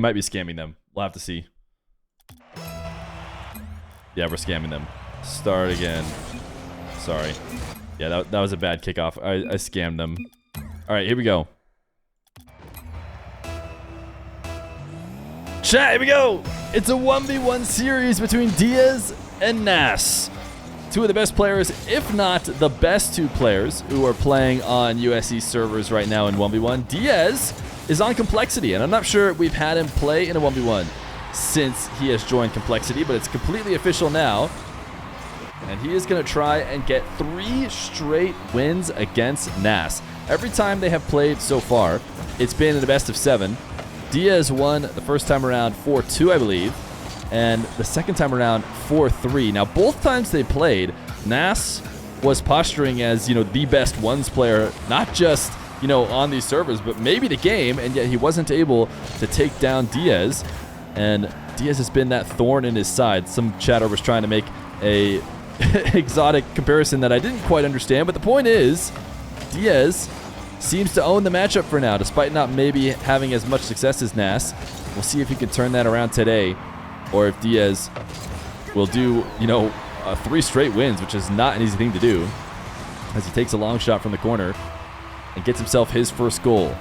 Might be scamming them. We'll have to see. Yeah, we're scamming them. Start again. Sorry. Yeah, that was a bad kickoff. I scammed them. All right, here we go. Chat, here we go. It's a 1v1 series between Diaz and Nass. Two of the best players, if not the best two players, who are playing on USC servers right now in 1v1. Diaz is on Complexity, and I'm not sure we've had him play in a 1v1 since he has joined Complexity, but it's completely official now. And he is going to try and get 3 straight wins against Nass. Every time they have played so far, it's been in the best of 7. Diaz won the first time around 4-2, I believe, and the second time around 4-3. Now, both times they played, Nass was posturing as, the best ones player, not just, on these servers, but maybe the game, and yet he wasn't able to take down Diaz. And Diaz has been that thorn in his side. Some chatter was trying to make a exotic comparison that I didn't quite understand, but the point is, Diaz seems to own the matchup for now, despite not maybe having as much success as Nass. We'll see if he can turn that around today, or if Diaz will do, 3 straight wins, which is not an easy thing to do, as he takes a long shot from the corner and gets himself his first goal.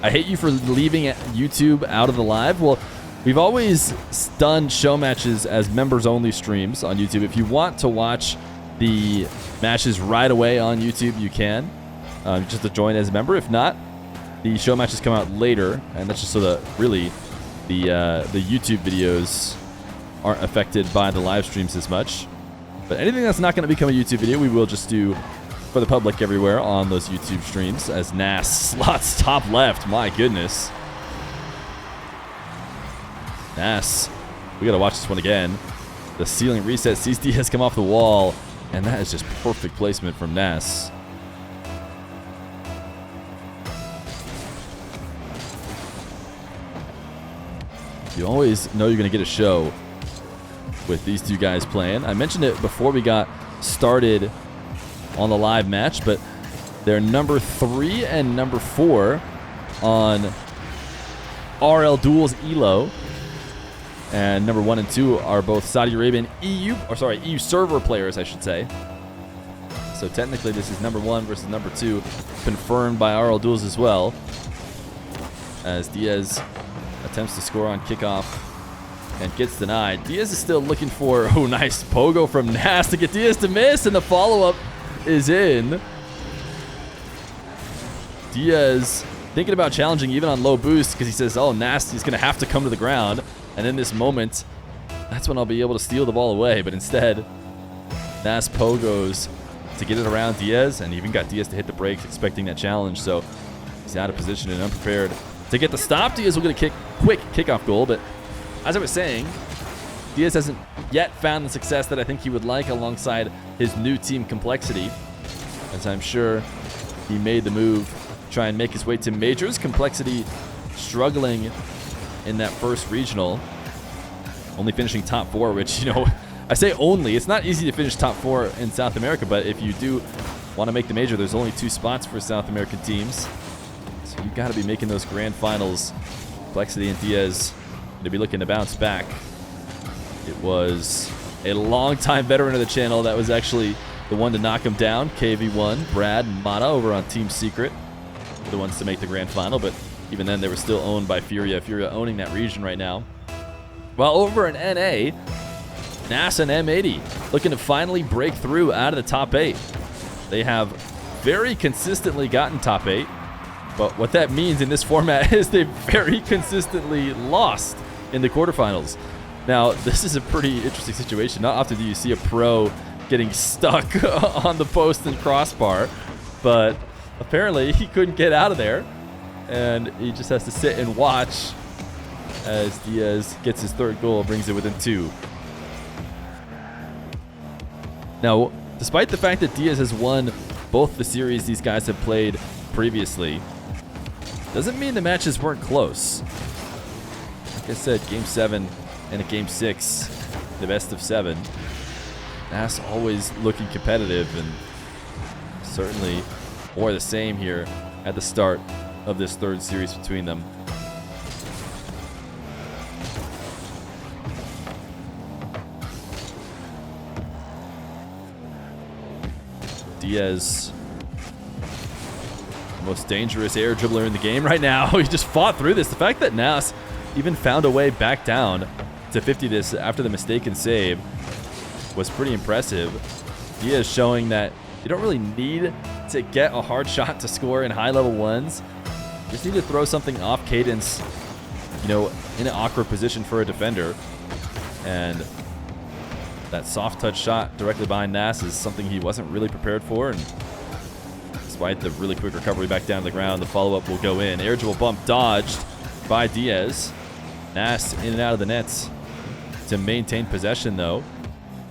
I hate you for leaving YouTube out of the live. Well, we've always done show matches as members-only streams on YouTube. If you want to watch the matches right away on YouTube, you can, just to join as a member. If not, the show matches come out later, and that's just so that really the YouTube videos aren't affected by the live streams as much. But anything that's not going to become a YouTube video, we will just do for the public everywhere on those YouTube streams, as Nass slots top left. My goodness. Nass, we got to watch this one again. The ceiling reset, sees Diaz come off the wall, and that is just perfect placement from Nass. You always know you're going to get a show with these two guys playing. I mentioned it before we got started on the live match, but they're number 3 and number 4 on RL Duels ELO. And number 1 and 2 are both Saudi Arabian EU server players, I should say. So technically this is number 1 versus number 2, confirmed by RL Duels as well. As Diaz attempts to score on kickoff and gets denied. Diaz is still looking for, nice pogo from Nass to get Diaz to miss, and the follow-up is in. Diaz thinking about challenging even on low boost, because he says, Nass is going to have to come to the ground. And in this moment, that's when I'll be able to steal the ball away. But instead, Nass pogos to get it around Diaz, and even got Diaz to hit the brakes, expecting that challenge. So he's out of position and unprepared to get the stop. Diaz will get a quick kickoff goal. But as I was saying, Diaz hasn't yet found the success that I think he would like alongside his new team Complexity, as I'm sure he made the move to try and make his way to majors. Complexity struggling in that first regional, only finishing top 4, which, I say only. It's not easy to finish top 4 in South America, but if you do want to make the major, there's only 2 spots for South American teams. So you got to be making those grand finals. Complexity and Diaz to be looking to bounce back. It was a long-time veteran of the channel that was actually the one to knock him down. KV1, Brad, Mata over on Team Secret, the ones to make the grand final, but even then they were still owned by Furia. Furia owning that region right now. While over in NA, Nass and M80 looking to finally break through out of the top 8. They have very consistently gotten top 8, but what that means in this format is they've very consistently lost in the quarterfinals. Now, this is a pretty interesting situation. Not often do you see a pro getting stuck on the post and crossbar, but apparently he couldn't get out of there, and he just has to sit and watch as Diaz gets his 3rd goal, brings it within 2. Now, despite the fact that Diaz has won both the series these guys have played previously, doesn't mean the matches weren't close. Like I said, Game 7 and a Game 6, the best of 7. Nass always looking competitive, and certainly more of the same here at the start of this third series between them. Diaz, the most dangerous air dribbler in the game right now. He just fought through this. The fact that Nass even found a way back down to 50 this after the mistaken save was pretty impressive. Diaz showing that you don't really need to get a hard shot to score in high-level ones. You just need to throw something off cadence, you know, in an awkward position for a defender. And that soft touch shot directly behind Nass is something he wasn't really prepared for. And despite the really quick recovery back down to the ground, the follow-up will go in. Air dribble bump dodged by Diaz. Nass in and out of the nets to maintain possession, though.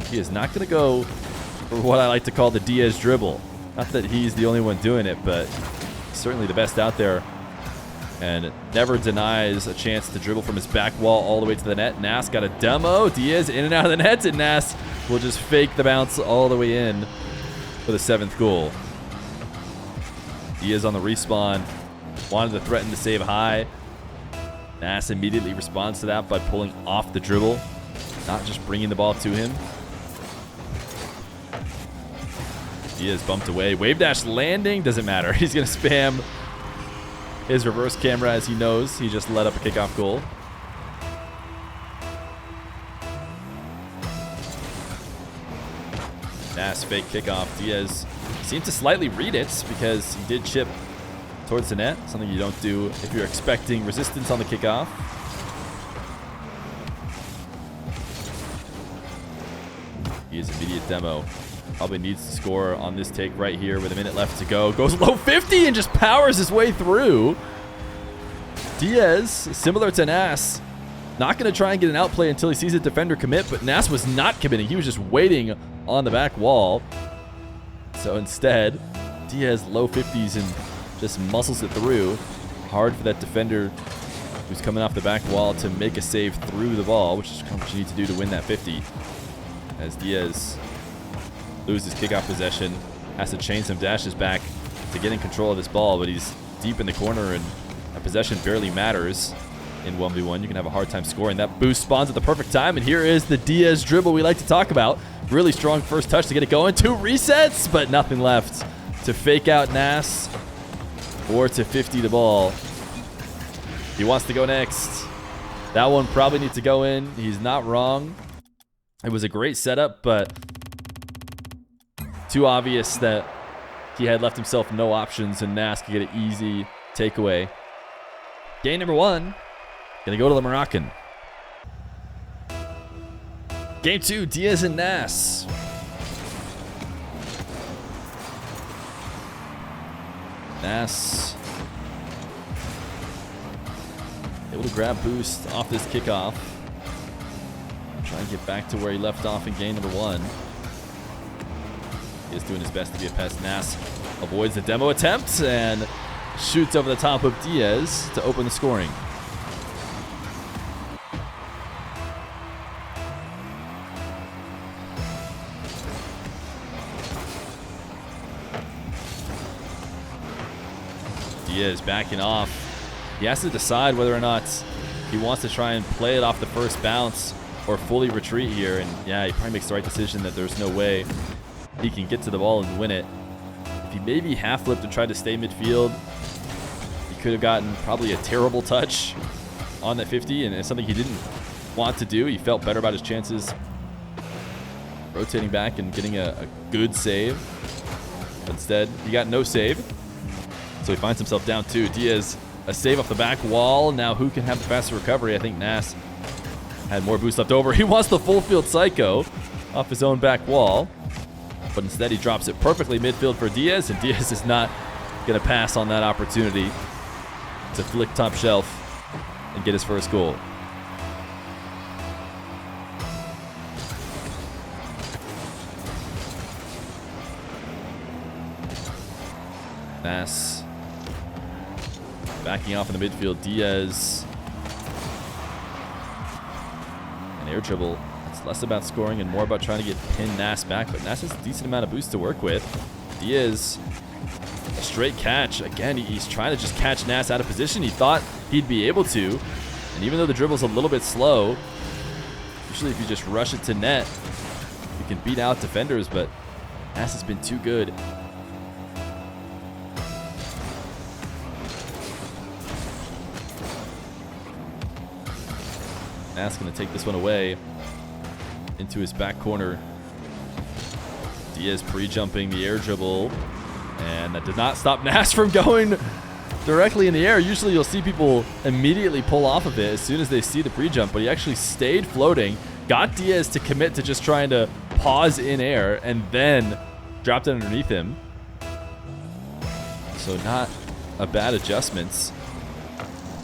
He is not going to go for what I like to call the Diaz dribble. Not that he's the only one doing it, but certainly the best out there. And never denies a chance to dribble from his back wall all the way to the net. Nass got a demo. Diaz in and out of the net, and Nass will just fake the bounce all the way in for the 7th goal. Diaz on the respawn. Wanted to threaten to save high. Nass immediately responds to that by pulling off the dribble, not just bringing the ball to him. Diaz bumped away. Wave dash landing. Doesn't matter. He's going to spam his reverse camera as he knows he just let up a kickoff goal. Nass fake kickoff. Diaz seemed to slightly read it because he did chip towards the net. Something you don't do if you're expecting resistance on the kickoff. Diaz immediate demo. Probably needs to score on this take right here with a minute left to go. Goes low 50 and just powers his way through. Diaz, similar to Nass, not going to try and get an outplay until he sees a defender commit, but Nass was not committing. He was just waiting on the back wall. So instead, Diaz low 50s and just muscles it through. Hard for that defender who's coming off the back wall to make a save through the ball, which is what you need to do to win that 50. As Diaz loses kickoff possession, has to chain some dashes back to get in control of this ball, but he's deep in the corner and a possession barely matters in 1v1. You can have a hard time scoring. That boost spawns at the perfect time, and here is the Diaz dribble we like to talk about. Really strong first touch to get it going. 2 resets, but nothing left to fake out Nass or to 50 the ball. He wants to go next. That one probably needs to go in. He's not wrong. It was a great setup, but too obvious that he had left himself no options, and Nass could get an easy takeaway. Game number 1, gonna go to the Moroccan. Game 2, Diaz and Nass. Nass able to grab boost off this kickoff. Try and get back to where he left off in game number 1. He is doing his best to be a pest. Nass avoids the demo attempt and shoots over the top of Diaz to open the scoring. Diaz backing off. He has to decide whether or not he wants to try and play it off the first bounce or fully retreat here. And yeah, he probably makes the right decision that there's no way he can get to the ball and win it. If he maybe half flipped and tried to stay midfield, he could have gotten probably a terrible touch on that 50, and it's something he didn't want to do. He felt better about his chances rotating back and getting a good save. But instead, he got no save. So he finds himself down 2. Diaz, a save off the back wall. Now who can have the faster recovery? I think Nass had more boost left over. He wants the full field psycho off his own back wall. But instead he drops it perfectly midfield for Diaz, and Diaz is not going to pass on that opportunity to flick top shelf and get his first goal. Nass backing off in the midfield. Diaz, an air dribble. It's less about scoring and more about trying to get pinned Nass back, but Nass has a decent amount of boost to work with. Diaz, a straight catch. Again, he's trying to just catch Nass out of position. He thought he'd be able to. And even though the dribble's a little bit slow, usually if you just rush it to net, you can beat out defenders, but Nass has been too good. Nass going to take this one away into his back corner. Diaz pre-jumping the air dribble, and that did not stop Nass from going directly in the air. Usually you'll see people immediately pull off of it as soon as they see the pre-jump, but he actually stayed floating, got Diaz to commit to just trying to pause in air, and then dropped it underneath him. So not a bad adjustments.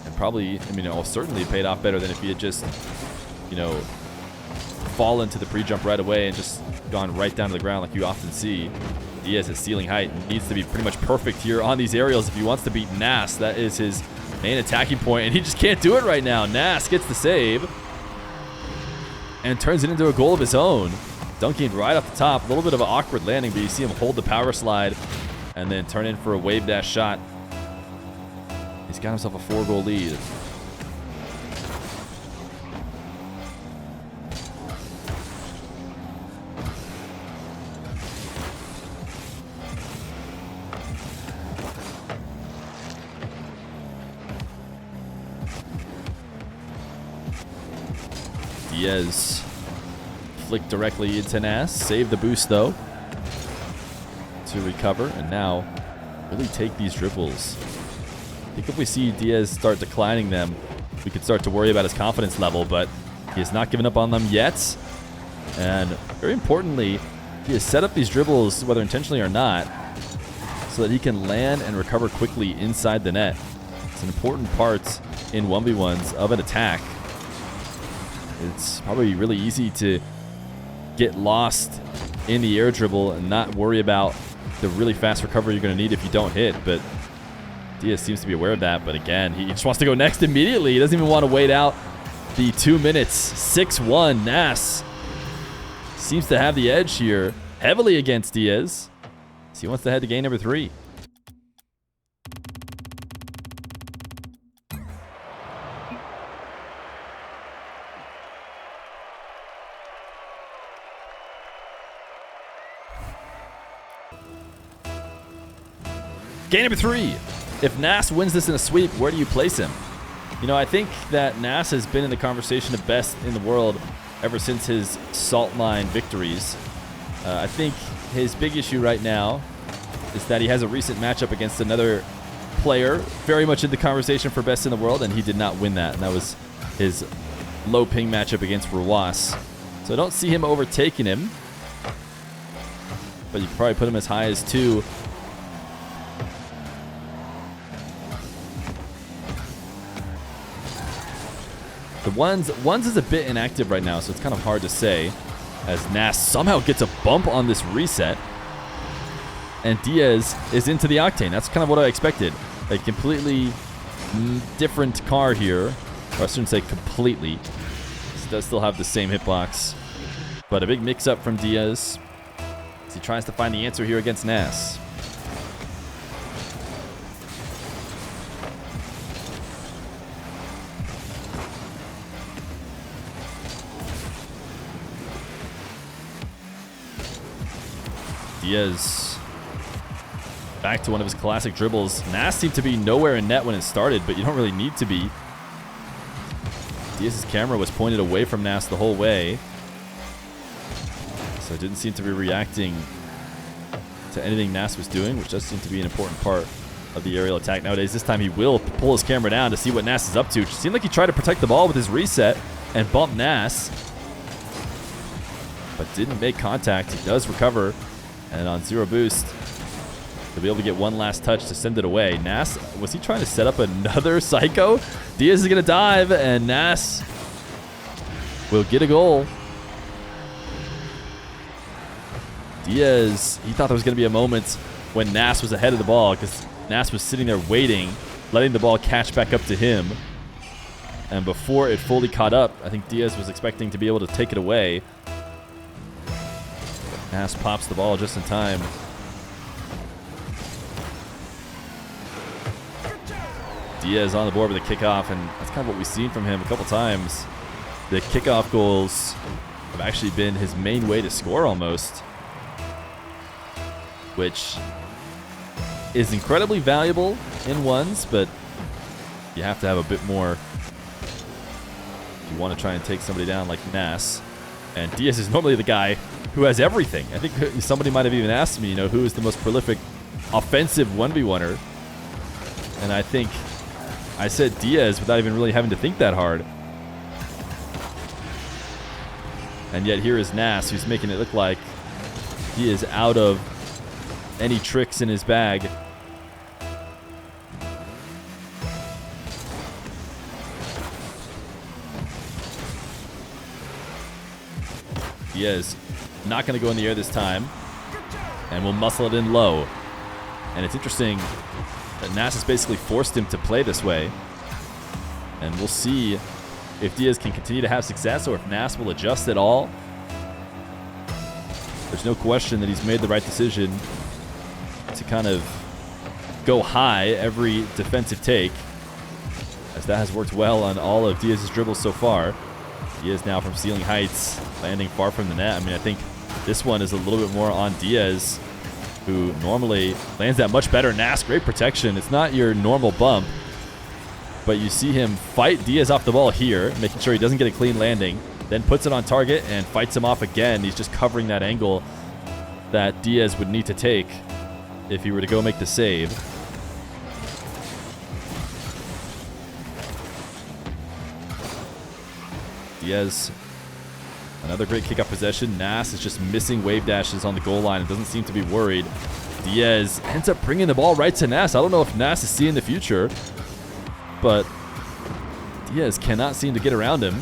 And probably, I mean, certainly paid off better than if he had just, you know, fallen to the pre-jump right away and just gone right down to the ground like you often see. Diaz at ceiling height needs to be pretty much perfect here on these aerials if he wants to beat Nass. That is his main attacking point, and he just can't do it right now. Nass gets the save and turns it into a goal of his own. Dunking right off the top. A little bit of an awkward landing, but you see him hold the power slide and then turn in for a wave dash shot. He's got himself a 4-goal lead. Diaz flicked directly into Nass. Save the boost, though, to recover. And now really take these dribbles. I think if we see Diaz start declining them, we could start to worry about his confidence level. But he has not given up on them yet. And very importantly, he has set up these dribbles, whether intentionally or not, so that he can land and recover quickly inside the net. It's an important part in 1v1s of an attack. It's probably really easy to get lost in the air dribble and not worry about the really fast recovery you're going to need if you don't hit. But Diaz seems to be aware of that. But again, he just wants to go next immediately. He doesn't even want to wait out the 2 minutes. 6-1. Nass seems to have the edge here heavily against Diaz. So he wants to head to game number 3. Game number 3. If Nass wins this in a sweep, where do you place him? You know, I think that Nass has been in the conversation of best in the world ever since his Salt Line victories. I think his big issue right now is that he has a recent matchup against another player very much in the conversation for best in the world, and he did not win that. And that was his low ping matchup against Ruas. So I don't see him overtaking him, but you could probably put him as high as 2. The ones is a bit inactive right now, so it's kind of hard to say, as Nass somehow gets a bump on this reset, and Diaz is into the Octane. That's kind of what I expected. A completely different car here, or I shouldn't say completely. This does still have the same hitbox, but a big mix-up from Diaz as he tries to find the answer here against Nass. Diaz back to one of his classic dribbles. Nass seemed to be nowhere in net when it started, but you don't really need to be. Diaz's camera was pointed away from Nass the whole way, so it didn't seem to be reacting to anything Nass was doing, which does seem to be an important part of the aerial attack nowadays. This time he will pull his camera down to see what Nass is up to. It seemed like he tried to protect the ball with his reset and bump Nass, but didn't make contact. He does recover. And on 0 boost, he'll be able to get one last touch to send it away. Nass, was he trying to set up another psycho? Diaz is going to dive, and Nass will get a goal. Diaz, he thought there was going to be a moment when Nass was ahead of the ball, because Nass was sitting there waiting, letting the ball catch back up to him. And before it fully caught up, I think Diaz was expecting to be able to take it away. Nass pops the ball just in time. Diaz on the board with a kickoff, and that's kind of what we've seen from him a couple times. The kickoff goals have actually been his main way to score almost, which is incredibly valuable in ones, but you have to have a bit more if you want to try and take somebody down like Nass. And Diaz is normally the guy who has everything. I think somebody might have even asked me, who is the most prolific offensive 1v1er? And I think I said Diaz without even really having to think that hard. And yet here is Nass, who's making it look like he is out of any tricks in his bag. Diaz not going to go in the air this time, and will muscle it in low. And it's interesting that Nass has basically forced him to play this way. And we'll see if Diaz can continue to have success or if Nass will adjust at all. There's no question that he's made the right decision to kind of go high every defensive take, as that has worked well on all of Diaz's dribbles so far. Diaz now from ceiling heights, landing far from the net. I mean, I think this one is a little bit more on Diaz, who normally lands that much better. Nass, great protection. It's not your normal bump, but you see him fight Diaz off the ball here, making sure he doesn't get a clean landing, then puts it on target and fights him off again. He's just covering that angle that Diaz would need to take if he were to go make the save. Diaz, another great kick-out possession. Nass is just missing wave dashes on the goal line and doesn't seem to be worried. Diaz ends up bringing the ball right to Nass. I don't know if Nass is seeing the future, but Diaz cannot seem to get around him.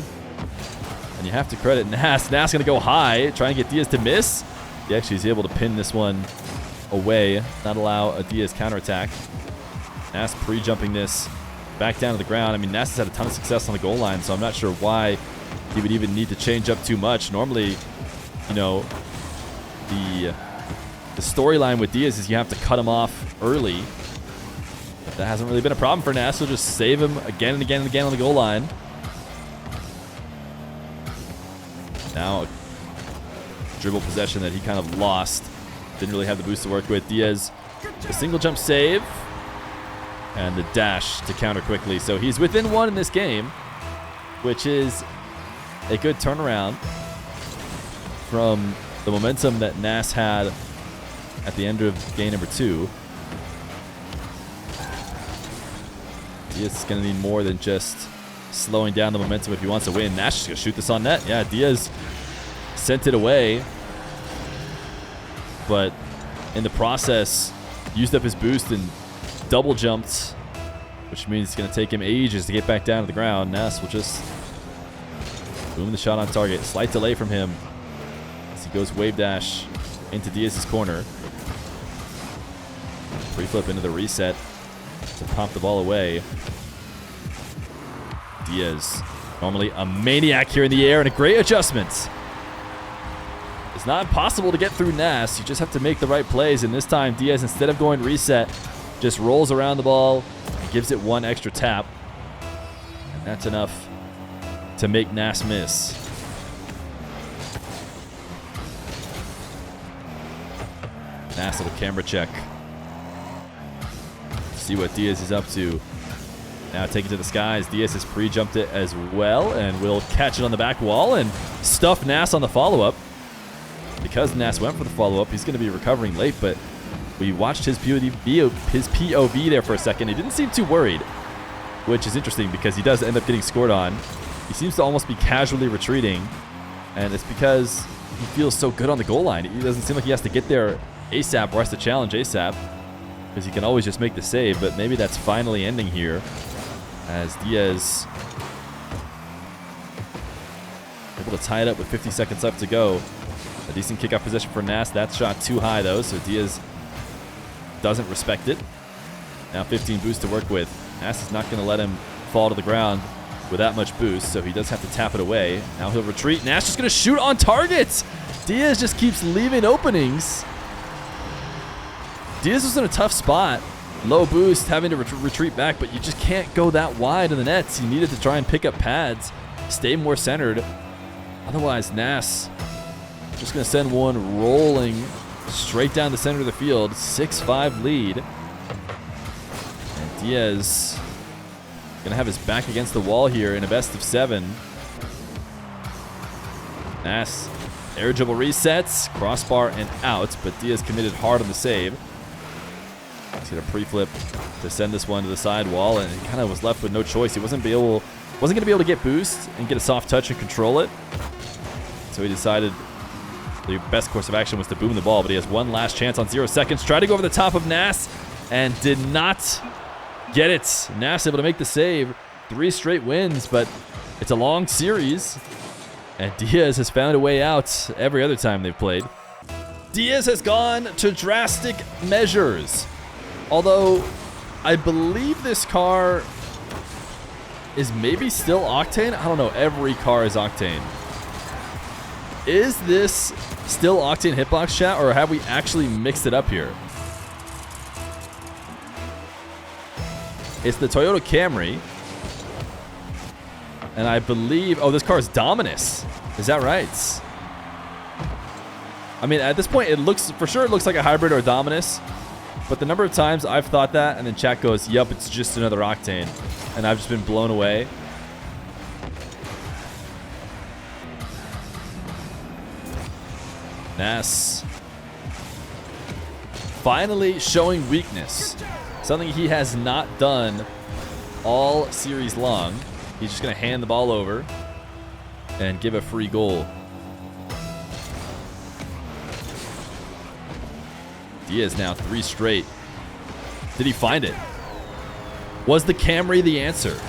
And you have to credit Nass. Nass going to go high, trying to get Diaz to miss. He actually is able to pin this one away, not allow a Diaz counterattack. Nass pre-jumping this back down to the ground. I mean, Nass has had a ton of success on the goal line, so I'm not sure why he would even need to change up too much. Normally, the storyline with Diaz is you have to cut him off early. But that hasn't really been a problem for Nass, so just save him again and again and again on the goal line. Now, a dribble possession that he kind of lost. Didn't really have the boost to work with. Diaz, a single jump save, and the dash to counter quickly. So he's within one in this game, which is a good turnaround from the momentum that Nass had at the end of game number 2. Diaz is going to need more than just slowing down the momentum if he wants to win. Nass is going to shoot this on net. Yeah, Diaz sent it away, but in the process used up his boost and double jumped, which means it's going to take him ages to get back down to the ground. Nass will just boom the shot on target. Slight delay from him as he goes wave dash into Diaz's corner. Free flip into the reset to pop the ball away. Diaz, normally a maniac here in the air, and a great adjustment. It's not impossible to get through Nass. You just have to make the right plays, and this time Diaz, instead of going reset, just rolls around the ball and gives it one extra tap. And that's enough to make Nass miss. Nass, little camera check. See what Diaz is up to. Now taken to the skies. Diaz has pre-jumped it as well and will catch it on the back wall and stuff Nass on the follow-up. Because Nass went for the follow-up, he's going to be recovering late, but we watched his POV there for a second. He didn't seem too worried, which is interesting because he does end up getting scored on. He seems to almost be casually retreating, and it's because he feels so good on the goal line. He doesn't seem like he has to get there ASAP or has to challenge ASAP, because he can always just make the save, but maybe that's finally ending here as Diaz able to tie it up with 50 seconds left to go. A decent kickoff position for Nass. That shot too high though, so Diaz doesn't respect it. Now 15 boost to work with. Nass is not going to let him fall to the ground with that much boost, so he does have to tap it away. Now he'll retreat. Nass just going to shoot on target. Diaz just keeps leaving openings. Diaz was in a tough spot Low boost, having to retreat back, but you just can't go that wide in the nets. You needed to try and pick up pads, stay more centered. Otherwise, Nass just going to send one rolling straight down the center of the field. 6-5 lead. And Diaz going to have his back against the wall here in a best of 7. Nass, air dribble resets, crossbar and out, but Diaz committed hard on the save. He's going to pre-flip to send this one to the sidewall, and he kind of was left with no choice. He wasn't going to be able to get boost and get a soft touch and control it. So he decided the best course of action was to boom the ball, but he has one last chance on 0 seconds. Tried to go over the top of Nass and did not get it. Nass able to make the save. 3 straight wins, but it's a long series. And Diaz has found a way out every other time they've played. Diaz has gone to drastic measures. Although, I believe this car is maybe still Octane. I don't know. Every car is Octane. Is this still Octane hitbox, chat, or have we actually mixed it up here? It's the Toyota Camry. And I believe... Oh, this car is Dominus. Is that right? I mean, at this point, it looks... For sure, it looks like a hybrid or a Dominus. But the number of times I've thought that, and then chat goes, yup, it's just another Octane. And I've just been blown away. Nass finally showing weakness. Something he has not done all series long. He's just going to hand the ball over and give a free goal. Diaz now 3 straight. Did he find it? Was the Camry the answer?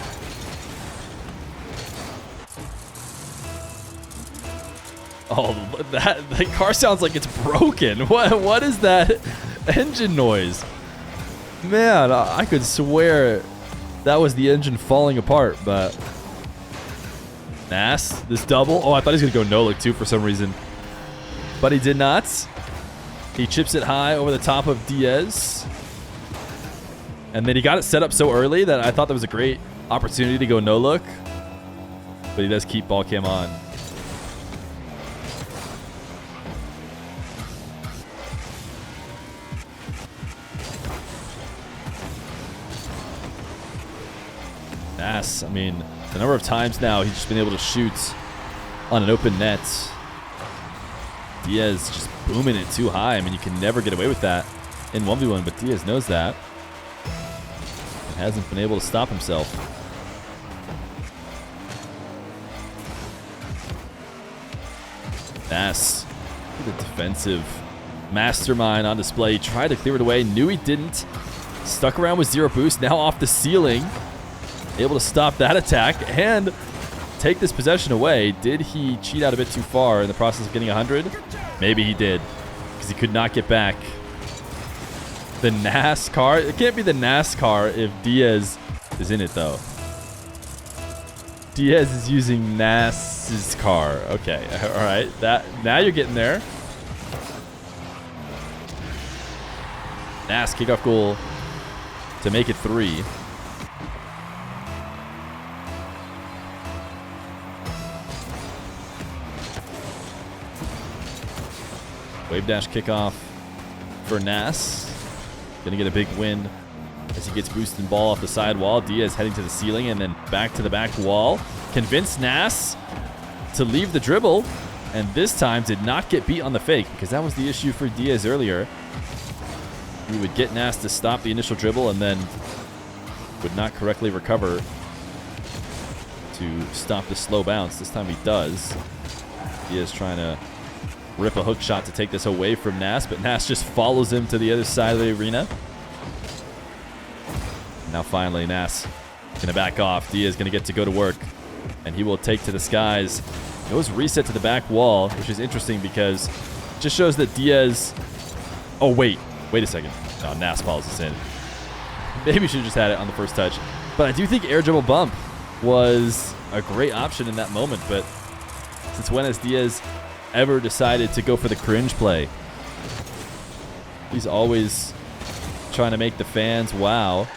Oh, that car sounds like it's broken. What is that engine noise? Man, I could swear that was the engine falling apart, but... Nass, this double. Oh, I thought he was going to go no-look too for some reason. But he did not. He chips it high over the top of Diaz. And then he got it set up so early that I thought that was a great opportunity to go no-look. But he does keep ball cam on. Nass, I mean, the number of times now he's just been able to shoot on an open net. Diaz just booming it too high. I mean, you can never get away with that in 1v1, but Diaz knows that. And hasn't been able to stop himself. Nass, the defensive mastermind on display. He tried to clear it away, knew he didn't. Stuck around with 0 boost, now off the ceiling. Able to stop that attack and take this possession away. Did he cheat out a bit too far in the process of getting 100? Maybe he did, because he could not get back. The NASCAR? It can't be the NASCAR if Diaz is in it, though. Diaz is using Nass's car. Okay, all right. Now you're getting there. Nass kickoff goal to make it 3. Wave dash kickoff for Nass. Gonna get a big win as he gets boosted ball off the side wall. Diaz heading to the ceiling and then back to the back wall. Convinced Nass to leave the dribble, and this time did not get beat on the fake, because that was the issue for Diaz earlier. He would get Nass to stop the initial dribble and then would not correctly recover to stop the slow bounce. This time he does. Diaz trying to rip a hook shot to take this away from Nass, but Nass just follows him to the other side of the arena. Now finally Nass gonna back off. Diaz gonna get to go to work, and he will take to the skies. Goes reset to the back wall, which is interesting because it just shows that Diaz... Oh, wait a second. No, Nass follows us in. Maybe we should have just had it on the first touch. But I do think air dribble bump was a great option in that moment, but since when has Diaz ever decided to go for the cringe play? He's always trying to make the fans wow.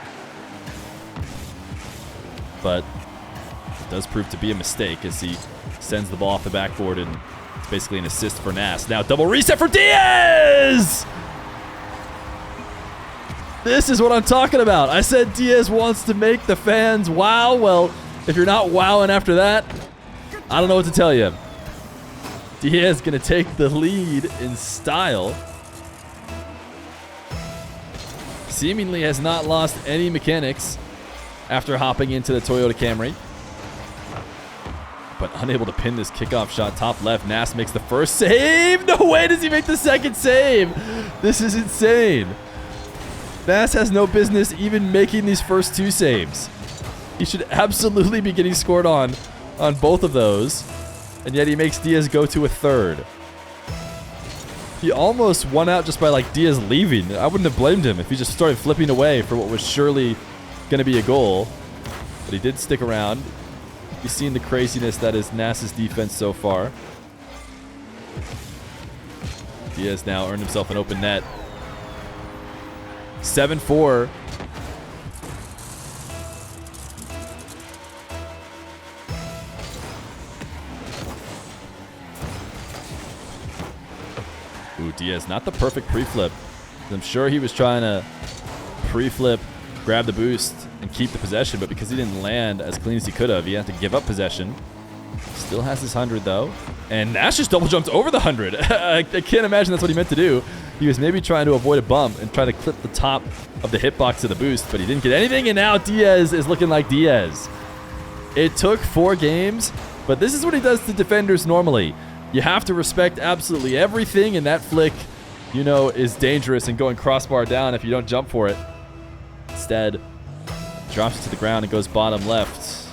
But it does prove to be a mistake as he sends the ball off the backboard, and it's basically an assist for Nass. Now double reset for Diaz! This is what I'm talking about. I said Diaz wants to make the fans wow. Well, if you're not wowing after that, I don't know what to tell you. Diaz going to take the lead in style. Seemingly has not lost any mechanics after hopping into the Toyota Camry. But unable to pin this kickoff shot. Top left, Nass makes the first save. No way does he make the second save. This is insane. Nass has no business even making these first two saves. He should absolutely be getting scored on both of those. And yet he makes Diaz go to a third. He almost won out just by like Diaz leaving. I wouldn't have blamed him if he just started flipping away for what was surely going to be a goal. But he did stick around. You've seen the craziness that is Nass's defense so far. Diaz now earned himself an open net. 7-4. Ooh, Diaz, not the perfect pre-flip. I'm sure he was trying to pre-flip, grab the boost, and keep the possession, but because he didn't land as clean as he could have, he had to give up possession. Still has his 100, though. And Nass just double jumped over the 100. I can't imagine that's what he meant to do. He was maybe trying to avoid a bump and try to clip the top of the hitbox of the boost, but he didn't get anything, and now Diaz is looking like Diaz. It took 4 games, but this is what he does to defenders normally. You have to respect absolutely everything, and that flick, you know, is dangerous and going crossbar down if you don't jump for it. Instead, drops it to the ground and goes bottom left.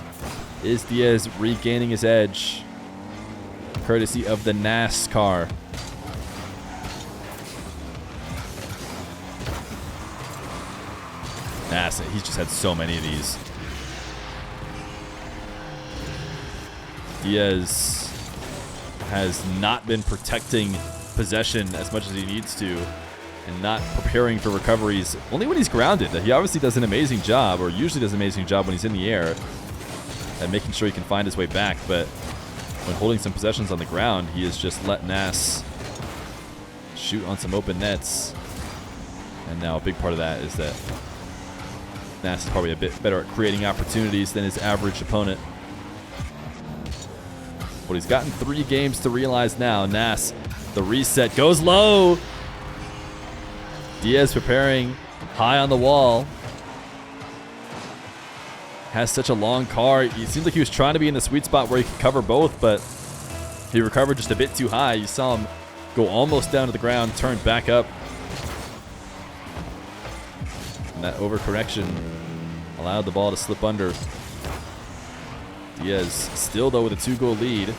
Is Diaz regaining his edge? Courtesy of the Nass car. Nass, he's just had so many of these. Diaz has not been protecting possession as much as he needs to and not preparing for recoveries only when he's grounded. He obviously does an amazing job, or usually does an amazing job when he's in the air and making sure he can find his way back, but when holding some possessions on the ground, he has just let Nass shoot on some open nets. And now a big part of that is that Nass is probably a bit better at creating opportunities than his average opponent. But he's gotten 3 games to realize now. Nass, the reset, goes low. Diaz preparing high on the wall. Has such a long car. It seems like he was trying to be in the sweet spot where he could cover both, but he recovered just a bit too high. You saw him go almost down to the ground, turn back up. And that overcorrection allowed the ball to slip under. Diaz still, though, with a 2-goal lead.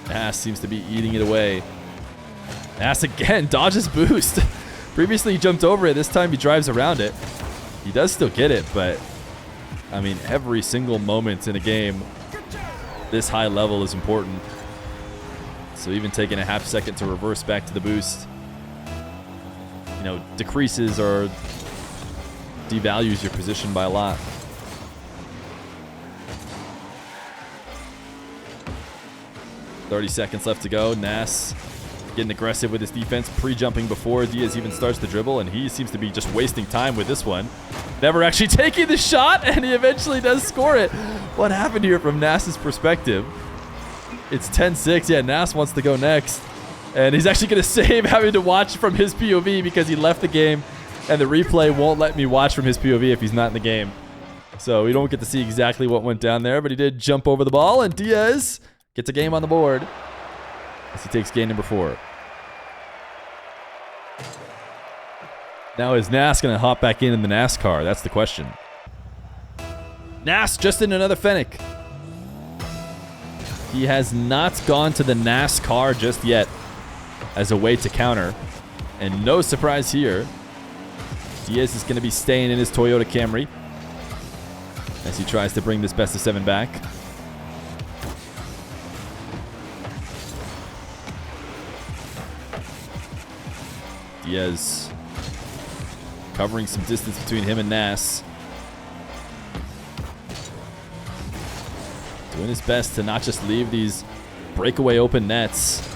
Nass seems to be eating it away. Nass again dodges boost. Previously he jumped over it. This time he drives around it. He does still get it, but I mean, every single moment in a game this high level is important. So even taking a half second to reverse back to the boost, you know, decreases or devalues your position by a lot. .30 seconds left to go. Nass getting aggressive with his defense, pre-jumping before Diaz even starts the dribble, and he seems to be just wasting time with this one. Never actually taking the shot, and he eventually does score it. What happened here from Nass's perspective? It's 10-6. Yeah, Nass wants to go next, and he's actually going to save having to watch from his POV because he left the game, and the replay won't let me watch from his POV if he's not in the game. So we don't get to see exactly what went down there, but he did jump over the ball, and Diaz gets a game on the board as he takes game number 4. Now is Nass going to hop back in the NASCAR? That's the question. Nass just in another Fennec. He has not gone to the NASCAR just yet as a way to counter. And no surprise here. Diaz is going to be staying in his Toyota Camry as he tries to bring this best of 7 back. Diaz covering some distance between him and Nass. Doing his best to not just leave these breakaway open nets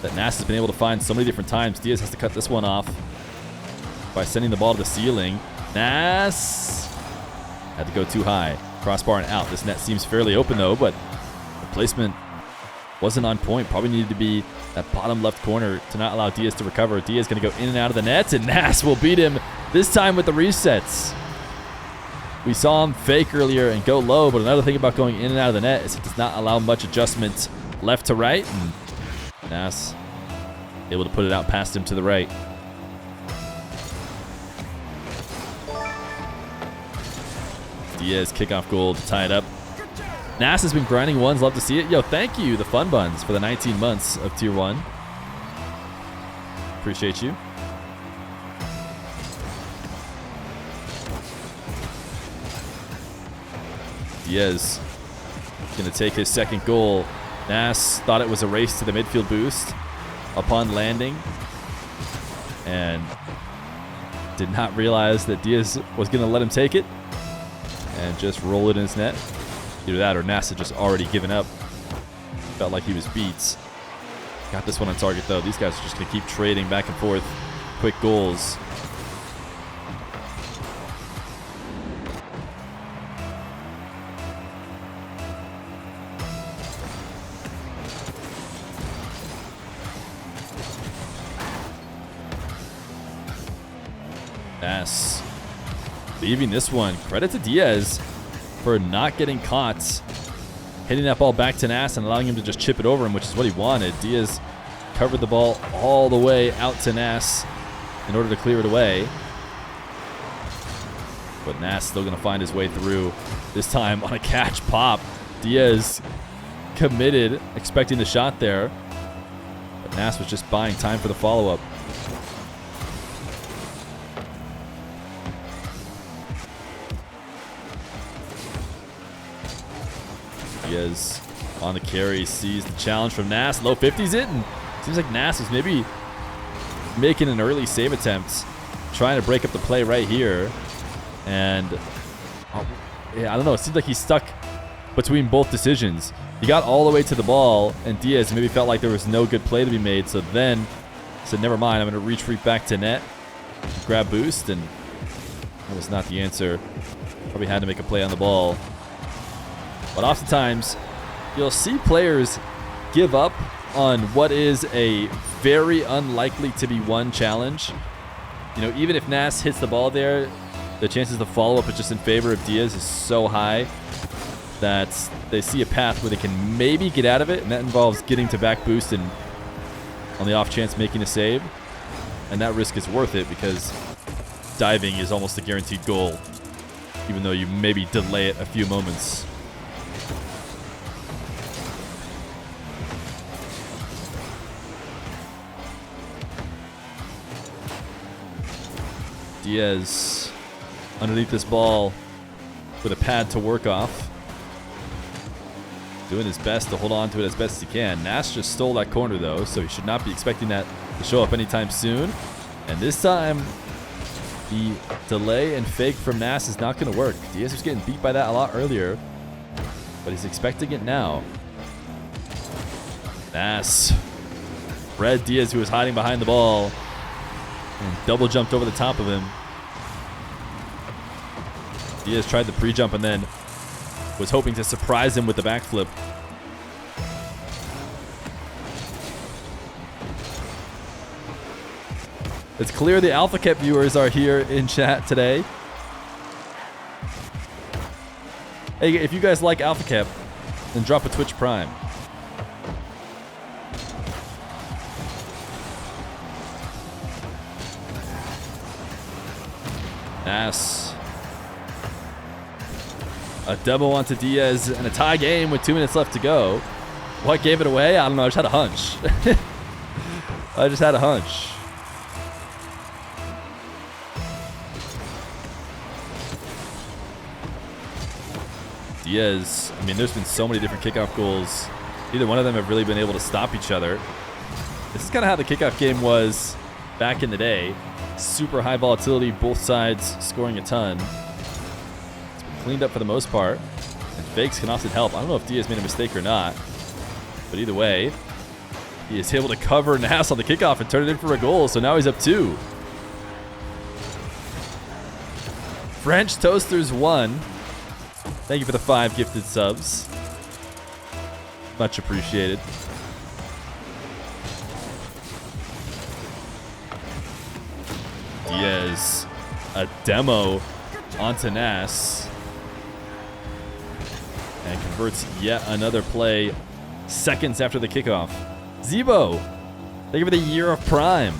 that Nass has been able to find so many different times. Diaz has to cut this one off by sending the ball to the ceiling. Nass had to go too high. Crossbar and out. This net seems fairly open though, but the placement wasn't on point. Probably needed to be that bottom left corner to not allow Diaz to recover. Diaz going to go in and out of the nets, and Nass will beat him this time with the resets. We saw him fake earlier and go low, but another thing about going in and out of the net is it does not allow much adjustment left to right, and Nass able to put it out past him to the right. Diaz kickoff goal to tie it up. Nass has been grinding ones. Love to see it. Yo, thank you, the Fun Buns, for the 19 months of Tier 1. Appreciate you. Diaz going to take his second goal. Nass thought it was a race to the midfield boost upon landing and did not realize that Diaz was going to let him take it and just roll it in his net. Either that or Nass had just already given up. Felt like he was beat. Got this one on target though. These guys are just going to keep trading back and forth quick goals. Nass leaving this one. Credit to Diaz for not getting caught. Hitting that ball back to Nass and allowing him to just chip it over him, which is what he wanted. Diaz covered the ball all the way out to Nass in order to clear it away. But Nass still going to find his way through, this time on a catch pop. Diaz committed, expecting the shot there. But Nass was just buying time for the follow-up. Diaz on the carry, sees the challenge from Nass. Low 50s it, and seems like Nass was maybe making an early save attempt, trying to break up the play right here. And yeah, I don't know, it seems like he's stuck between both decisions. He got all the way to the ball, and Diaz maybe felt like there was no good play to be made, so then said, never mind, I'm going to retreat back to net, grab boost, and that was not the answer. Probably had to make a play on the ball. But oftentimes, you'll see players give up on what is a very unlikely to be won challenge. You know, even if Nass hits the ball there, the chances of follow-up is just in favor of Diaz is so high that they see a path where they can maybe get out of it, and that involves getting to back boost and on the off chance making a save. And that risk is worth it because diving is almost a guaranteed goal, even though you maybe delay it a few moments. Diaz underneath this ball with a pad to work off. Doing his best to hold on to it as best as he can. Nass just stole that corner though, so he should not be expecting that to show up anytime soon. And this time, the delay and fake from Nass is not going to work. Diaz was getting beat by that a lot earlier, but he's expecting it now. Nass read Diaz, who was hiding behind the ball, and double jumped over the top of him. Diaz tried the pre-jump and then was hoping to surprise him with the backflip. It's clear the Alpha Cap viewers are here in chat today. Hey, if you guys like Alpha Cap, then drop a Twitch Prime. Nass. A double onto Diaz and a tie game with 2 minutes left to go. What gave it away? I don't know. I just had a hunch. I just had a hunch. Diaz, I mean, there's been so many different kickoff goals. Neither one of them have really been able to stop each other. This is kind of how the kickoff game was back in the day. Super high volatility, both sides scoring a ton. It's been cleaned up for the most part. And fakes can often help. I don't know if Diaz made a mistake or not. But either way, he is able to cover Nass on the kickoff and turn it in for a goal. So now he's up 2. French Toasters 1. Thank you for the 5 gifted subs. Much appreciated. Diaz, a demo onto Nass. And converts yet another play seconds after the kickoff. Zebo, thank you for the year of Prime.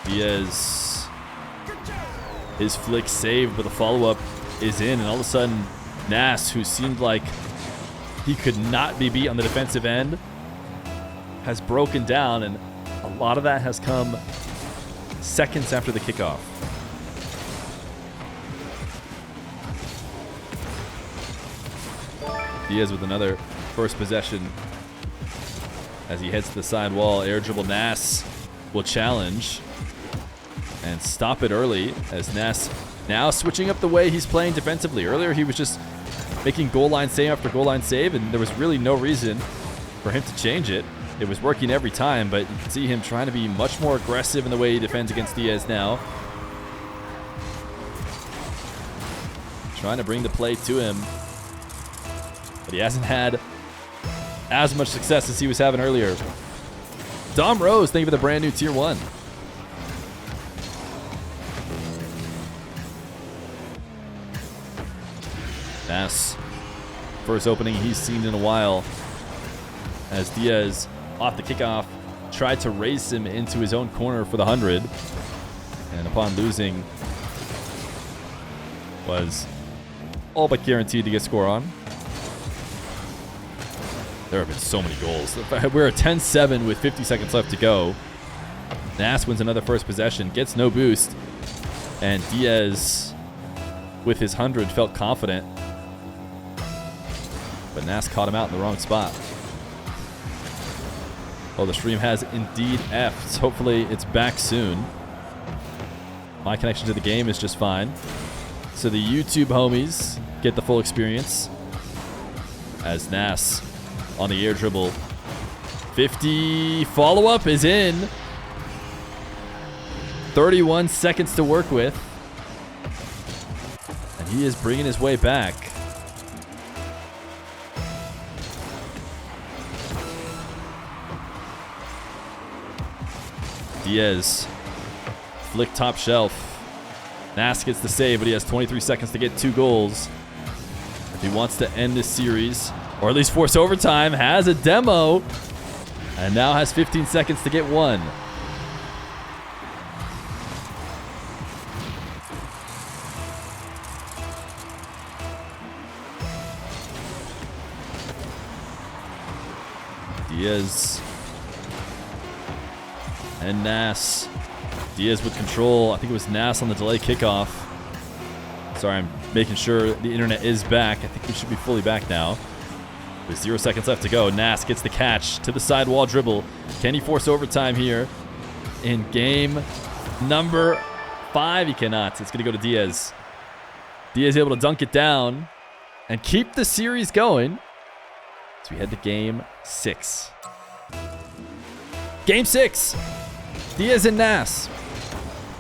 Diaz, his flick saved, but the follow-up is in, and all of a sudden, Nass, who seemed like he could not be beat on the defensive end, has broken down, and a lot of that has come seconds after the kickoff. Diaz with another first possession as he heads to the side wall. Air dribble. Nass will challenge and stop it early, as Nass now switching up the way he's playing defensively. Earlier he was just making goal line save after goal line save, and there was really no reason for him to change it. It was working every time, but you can see him trying to be much more aggressive in the way he defends against Diaz now. Trying to bring the play to him, but he hasn't had as much success as he was having earlier. Dom Rose, thank you for the brand new tier 1. Nass, first opening he's seen in a while, as Diaz, off the kickoff, tried to race him into his own corner for the 100, and upon losing, was all but guaranteed to get score on. There have been so many goals. We're at 10-7 with 50 seconds left to go. Nass wins another first possession, gets no boost, and Diaz, with his 100, felt confident. But Nass caught him out in the wrong spot. Oh, the stream has indeed F'd. Hopefully it's back soon. My connection to the game is just fine. So the YouTube homies get the full experience, as Nass on the air dribble. 50 follow-up is in. 31 seconds to work with. And he is bringing his way back. Diaz, flick top shelf. Nass gets the save, but he has 23 seconds to get 2 goals. If he wants to end this series, or at least force overtime, has a demo, and now has 15 seconds to get 1. Diaz and Nass. Diaz with control. I think it was Nass on the delay kickoff. Sorry, I'm making sure the internet is back. I think we should be fully back now. With 0 seconds left to go, Nass gets the catch to the sidewall dribble. Can he force overtime here in game number 5? He cannot. It's going to go to Diaz. Diaz able to dunk it down and keep the series going. So we head to game 6. Game 6. Diaz and Nass.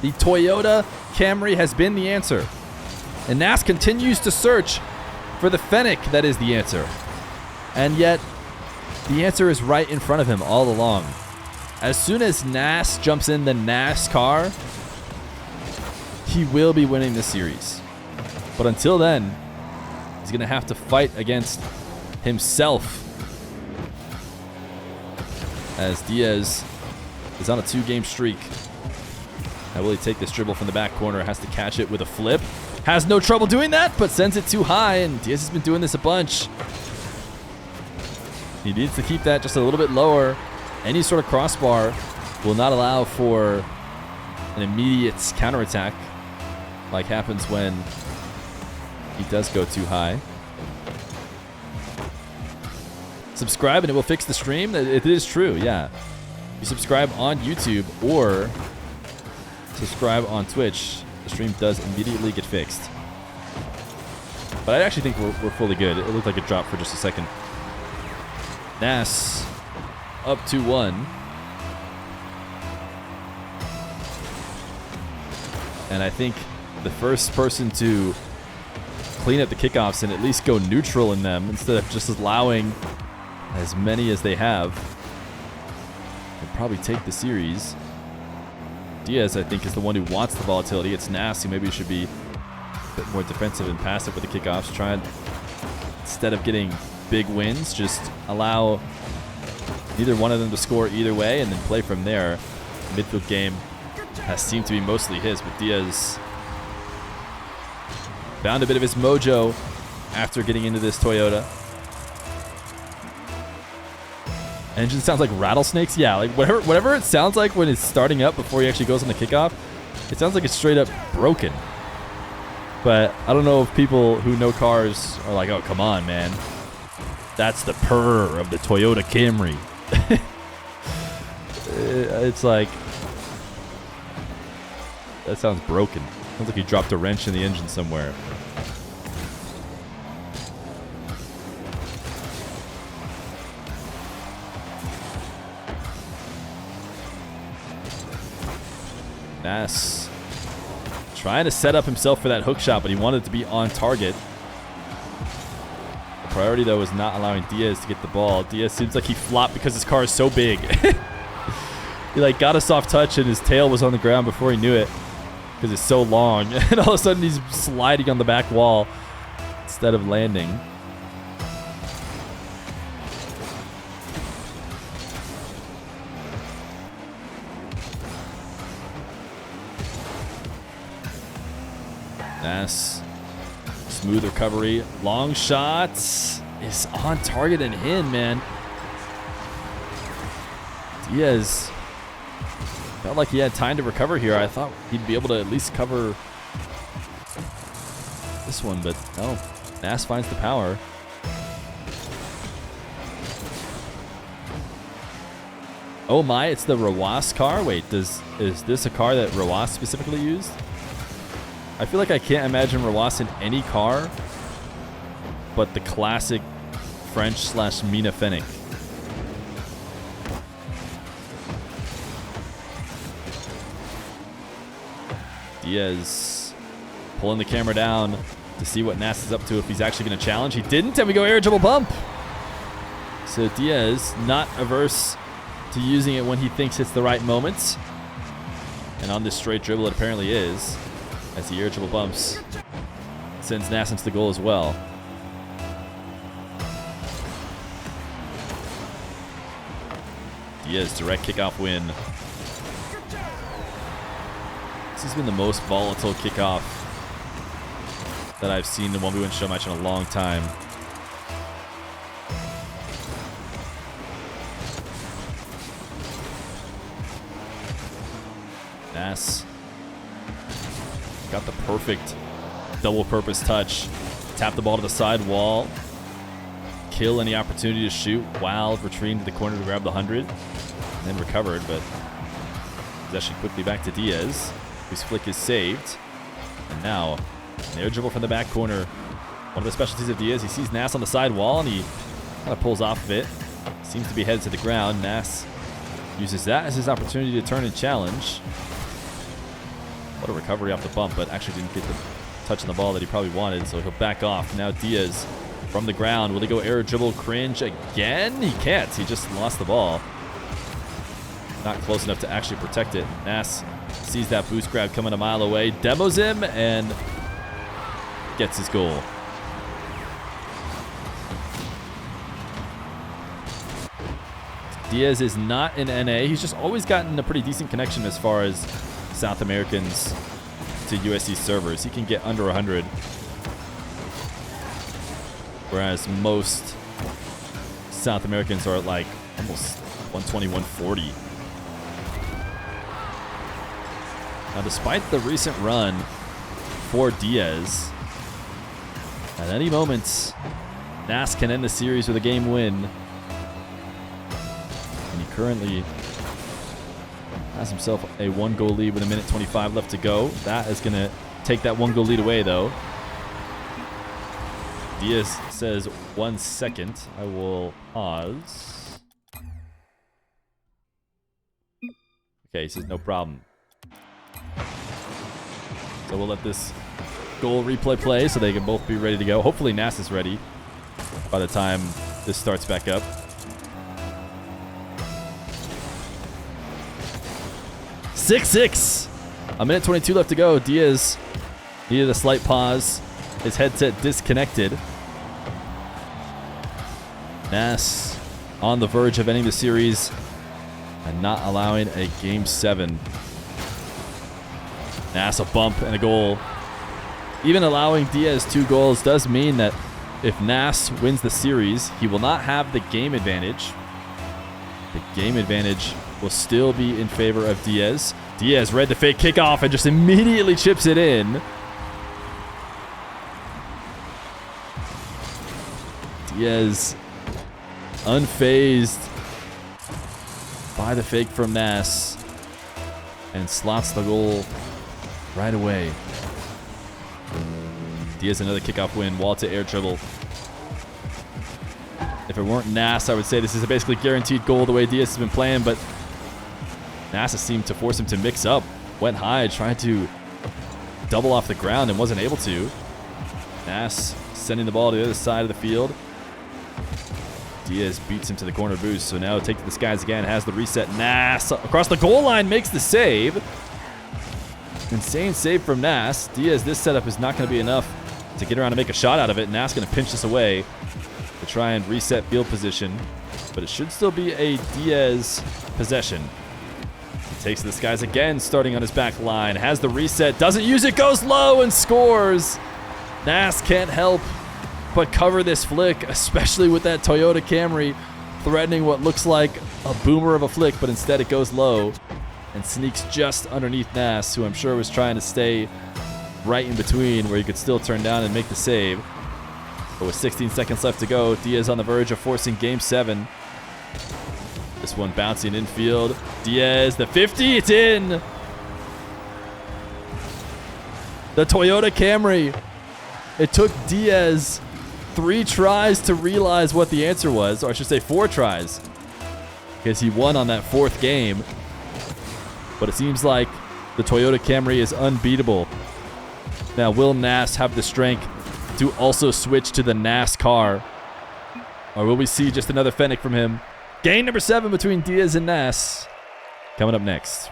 The Toyota Camry has been the answer. And Nass continues to search for the Fennec that is the answer. And yet, the answer is right in front of him all along. As soon as Nass jumps in the Nass car, he will be winning this series. But until then, he's going to have to fight against himself. As Diaz is on a 2-game streak. Now will he take this dribble from the back corner? Has to catch it with a flip. Has no trouble doing that, but sends it too high, and Diaz has been doing this a bunch. He needs to keep that just a little bit lower. Any sort of crossbar will not allow for an immediate counterattack, like happens when he does go too high. Subscribe and it will fix the stream. It is true, yeah. You subscribe on YouTube or subscribe on Twitch, the stream does immediately get fixed. But I actually think we're fully good. It looked like it dropped for just a second. Nass up 2-1. And I think the first person to clean up the kickoffs and at least go neutral in them instead of just allowing as many as they have will probably take the series. Diaz, I think, is the one who wants the volatility. It's Nass who maybe should be a bit more defensive and passive with the kickoffs. Try and, instead of getting big wins, just allow neither one of them to score either way and then play from there. The midfield game has seemed to be mostly his, but Diaz found a bit of his mojo after getting into this Toyota. Engine sounds like rattlesnakes. Yeah, like whatever it sounds like when it's starting up before he actually goes on the kickoff, it sounds like it's straight up broken. But I don't know if people who know cars are like, oh, come on, man. That's the purr of the Toyota Camry. It's like, that sounds broken. Sounds like he dropped a wrench in the engine somewhere. Nass trying to set up himself for that hook shot, but he wanted it to be on target. The priority, though, is not allowing Diaz to get the ball. Diaz seems like he flopped because his car is so big. He like got a soft touch and his tail was on the ground before he knew it because it's so long. And all of a sudden he's sliding on the back wall instead of landing. Nass, smooth recovery, long shots is on target and in, man. Diaz felt like he had time to recover here. I thought he'd be able to at least cover this one, but no. Nass finds the power. Oh my, it's the Rawas car? Wait, is this a car that Rawas specifically used? I feel like I can't imagine Rawas in any car but the classic French/Mina Fennec. Diaz pulling the camera down to see what Nass is up to, if he's actually going to challenge. He didn't, and we go air dribble bump. So Diaz not averse to using it when he thinks it's the right moment. And on this straight dribble, it apparently is, as the air dribble bumps sends Nass into the goal as well. Diaz, direct kickoff win. This has been the most volatile kickoff that I've seen in 1v1 Showmatch in a long time. Nass got the perfect double purpose touch. Tap the ball to the side wall. Kill any opportunity to shoot while retreating to the corner to grab the 100. And then recovered, but possession quickly back to Diaz, whose flick is saved. And now, an air dribble from the back corner. One of the specialties of Diaz, he sees Nass on the side wall and he kind of pulls off of it. Seems to be headed to the ground. Nass uses that as his opportunity to turn and challenge. What a recovery off the bump, but actually didn't get the touch on the ball that he probably wanted, so he'll back off. Now Diaz from the ground. Will he go air dribble cringe again? He can't. He just lost the ball. Not close enough to actually protect it. Nass sees that boost grab coming a mile away, demos him, and gets his goal. Diaz is not in NA. He's just always gotten a pretty decent connection as far as South Americans to USC servers. He can get under 100, whereas most South Americans are at like almost 120, 140. Now, despite the recent run for Diaz, at any moment, Nass can end the series with a game win. And he currently has himself a 1-goal lead with 1:25 left to go. That is going to take that 1-goal lead away, though. Diaz says 1 second. I will pause. Okay, he says no problem. So we'll let this goal replay play so they can both be ready to go. Hopefully Nass is ready by the time this starts back up. (6-6). 1:22 left to go. Diaz needed a slight pause. His headset disconnected. Nass on the verge of ending the series and not allowing a Game 7. Nass a bump and a goal. Even allowing Diaz 2 goals does mean that if Nass wins the series, he will not have the game advantage. The game advantage will still be in favor of Diaz. Diaz read the fake kickoff and just immediately chips it in. Diaz unfazed by the fake from Nass and slots the goal right away. Diaz another kickoff win, wall to air dribble. If it weren't Nass, I would say this is a basically guaranteed goal the way Diaz has been playing, but Nass seemed to force him to mix up. Went high, tried to double off the ground and wasn't able to. Nass sending the ball to the other side of the field. Diaz beats him to the corner boost, so now take to the skies again, has the reset. Nass across the goal line makes the save. Insane save from Nass. Diaz, this setup is not going to be enough to get around and make a shot out of it. Nass going to pinch this away to try and reset field position, but it should still be a Diaz possession. He takes the skies again, starting on his back line, has the reset, doesn't use it, goes low and scores. Nass can't help but cover this flick, especially with that Toyota Camry threatening what looks like a boomer of a flick, but instead it goes low and sneaks just underneath Nass, who I'm sure was trying to stay right in between where he could still turn down and make the save. But with 16 seconds left to go, Diaz on the verge of forcing Game 7. This one bouncing infield. Diaz, the 50, it's in! The Toyota Camry. It took Diaz 3 tries to realize what the answer was, or I should say 4 tries, because he won on that 4th game. But it seems like the Toyota Camry is unbeatable. Now, will Nass have the strength to also switch to the Nass car? Or will we see just another Fennec from him? Game number 7 between Diaz and Nass. Coming up next.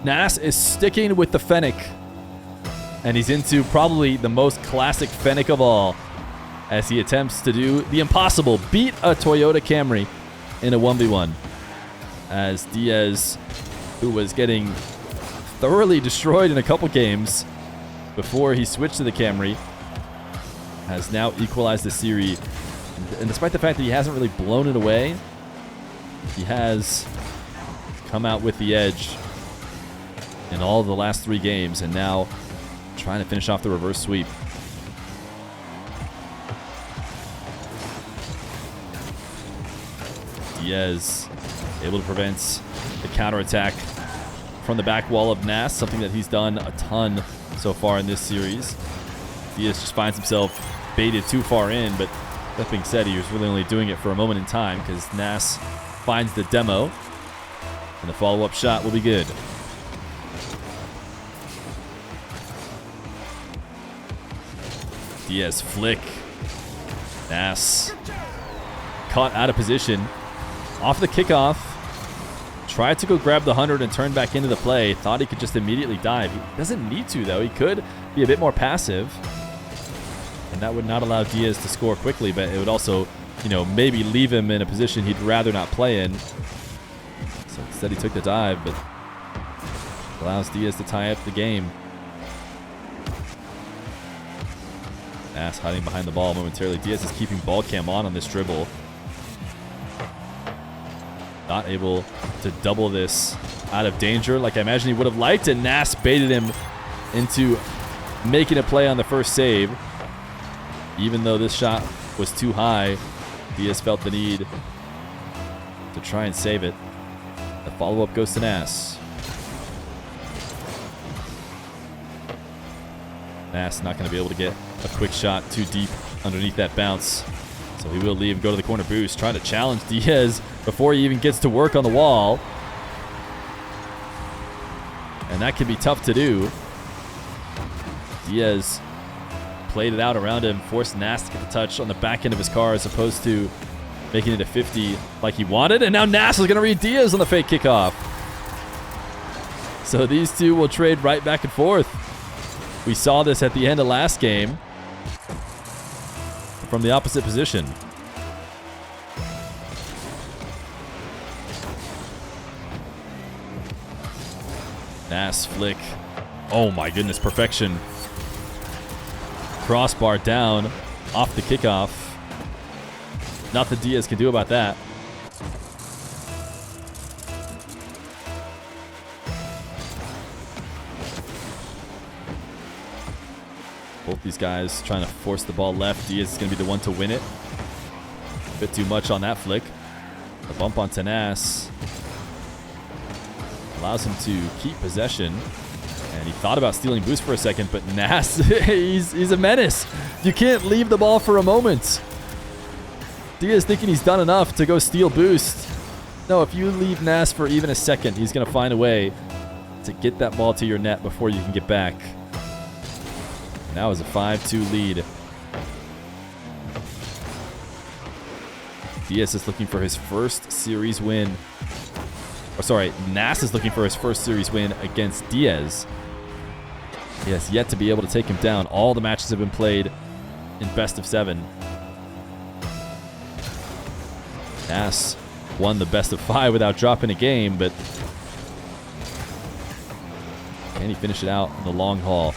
Nass is sticking with the Fennec. And he's into probably the most classic Fennec of all, as he attempts to do the impossible. Beat a Toyota Camry in a 1v1. As Diaz, who was getting thoroughly destroyed in a couple games before he switched to the Camry, has now equalized the series. And despite the fact that he hasn't really blown it away, he has come out with the edge in all of the last 3 games, and now trying to finish off the reverse sweep. Diaz able to prevent the counterattack from the back wall of Nass, something that he's done a ton so far in this series. Diaz just finds himself baited too far in, but that being said, he was really only doing it for a moment in time because Nass finds the demo, and the follow-up shot will be good. Diaz flick. Nass caught out of position. Off the kickoff. Tried to go grab the 100 and turn back into the play. Thought he could just immediately dive. He doesn't need to, though. He could be a bit more passive. And that would not allow Diaz to score quickly, but it would also, maybe leave him in a position he'd rather not play in. So instead he took the dive, but allows Diaz to tie up the game. Nass hiding behind the ball momentarily. Diaz is keeping ball cam on this dribble. Not able to double this out of danger like I imagine he would have liked, and Nass baited him into making a play on the first save. Even though this shot was too high, Diaz felt the need to try and save it. The follow-up goes to Nass. Nass not going to be able to get a quick shot too deep underneath that bounce. So he will leave and go to the corner boost, trying to challenge Diaz before he even gets to work on the wall. And that can be tough to do. Diaz played it out around him, forced Nass to get the touch on the back end of his car as opposed to making it a 50 like he wanted. And now Nass is going to read Diaz on the fake kickoff. So these two will trade right back and forth. We saw this at the end of last game from the opposite position. Nass flick. Oh my goodness, perfection. Crossbar down off the kickoff. Nothing Diaz can do about that. Both these guys trying to force the ball left. Diaz is going to be the one to win it. A bit too much on that flick. The bump onto Nass allows him to keep possession. And he thought about stealing boost for a second, but Nass, he's a menace. You can't leave the ball for a moment. Diaz thinking he's done enough to go steal boost. No, if you leave Nass for even a second, he's going to find a way to get that ball to your net before you can get back. Now is a 5-2 lead. Diaz is looking for his first series win. Or sorry, Nass is looking for his first series win against Diaz. He has yet to be able to take him down. All the matches have been played in best of 7. Nass won the best of 5 without dropping a game, but can he finish it out in the long haul?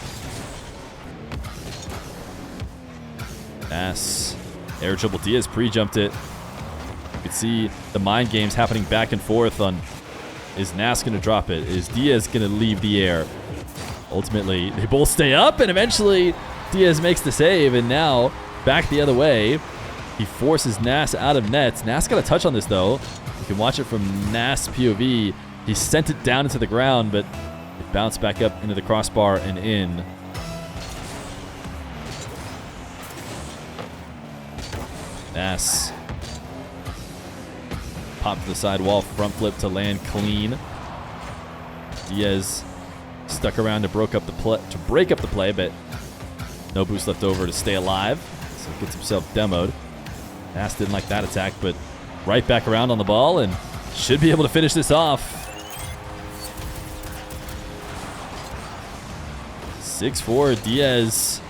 Nass air dribble. Diaz pre-jumped it. You could see the mind games happening back and forth on, is Nass going to drop it? Is Diaz going to leave the air? Ultimately, they both stay up, and eventually Diaz makes the save, and now back the other way. He forces Nass out of nets. Nass got a touch on this, though. You can watch it from Nass POV. He sent it down into the ground, but it bounced back up into the crossbar and in. Nass popped to the sidewall, front flip to land clean. Diaz stuck around to break up the play, but no boost left over to stay alive, so he gets himself demoed. Nass didn't like that attack, but right back around on the ball and should be able to finish this off. 6-4. Diaz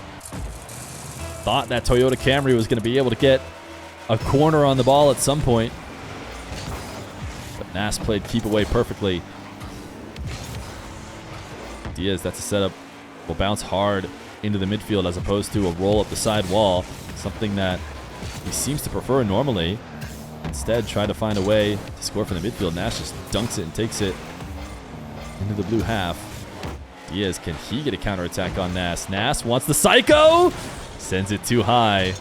thought that Toyota Camry was going to be able to get a corner on the ball at some point, but Nass played keep away perfectly. Diaz, that's a setup, will bounce hard into the midfield as opposed to a roll up the side wall, something that he seems to prefer normally. Instead, try to find a way to score from the midfield. Nass just dunks it and takes it into the blue half. Diaz, can he get a counterattack on Nass? Nass wants the psycho! Sends it too high.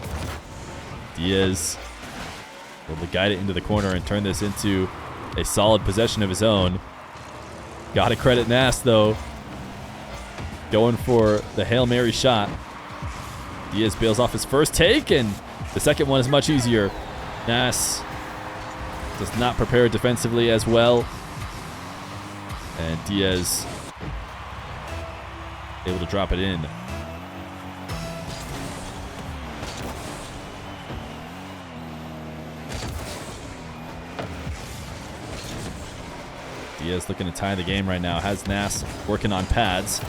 Diaz able to guide it into the corner and turn this into a solid possession of his own. Gotta credit Nass, though. Going for the Hail Mary shot. Diaz bails off his first take, and the second one is much easier. Nass does not prepare defensively as well. And Diaz able to drop it in. Diaz looking to tie the game right now. Has Nass working on pads.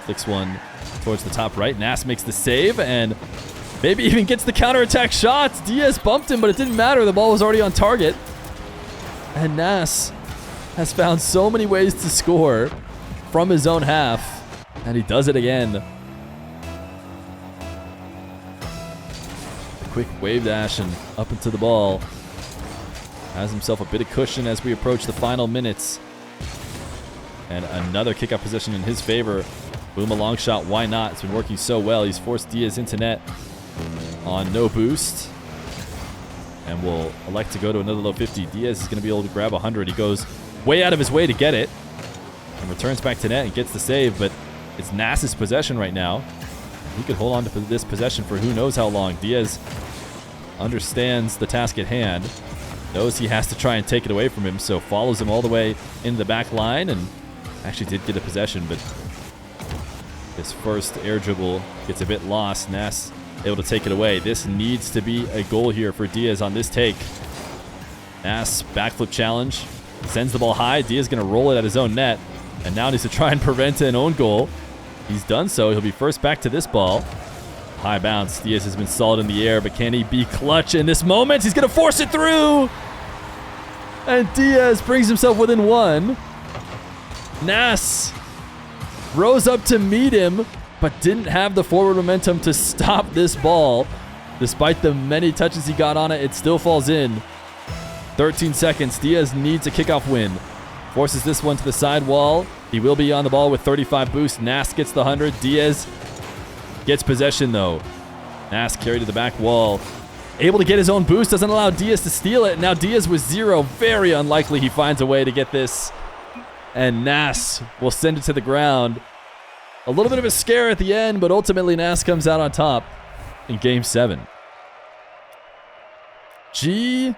Flicks one towards the top right. Nass makes the save and maybe even gets the counterattack shots. Diaz bumped him, but it didn't matter. The ball was already on target. And Nass has found so many ways to score from his own half, and he does it again. A quick wave dash and up into the ball. Has himself a bit of cushion as we approach the final minutes. And another kickoff position in his favor. Boom, a long shot. Why not? It's been working so well. He's forced Diaz into net on no boost. And will elect to go to another low 50. Diaz is going to be able to grab 100. He goes way out of his way to get it. And returns back to net and gets the save. But it's Nass's possession right now. He could hold on to this possession for who knows how long. Diaz understands the task at hand. Knows he has to try and take it away from him. So follows him all the way into the back line. And actually did get a possession, but his first air dribble gets a bit lost. Nass able to take it away. This needs to be a goal here for Diaz on this take. Nass backflip challenge. Sends the ball high. Diaz going to roll it at his own net. And now needs to try and prevent an own goal. He's done so. He'll be first back to this ball. High bounce. Diaz has been solid in the air, but can he be clutch in this moment? He's going to force it through. And Diaz brings himself within one. Nass rose up to meet him, but didn't have the forward momentum to stop this ball. Despite the many touches he got on it, it still falls in. 13 seconds. Diaz needs a kickoff win. Forces this one to the side wall. He will be on the ball with 35 boost. Nass gets the 100. Diaz gets possession, though. Nass carried to the back wall. Able to get his own boost. Doesn't allow Diaz to steal it. Now Diaz with 0. Very unlikely he finds a way to get this. And Nass will send it to the ground. A little bit of a scare at the end, but ultimately Nass comes out on top in Game 7. GG's.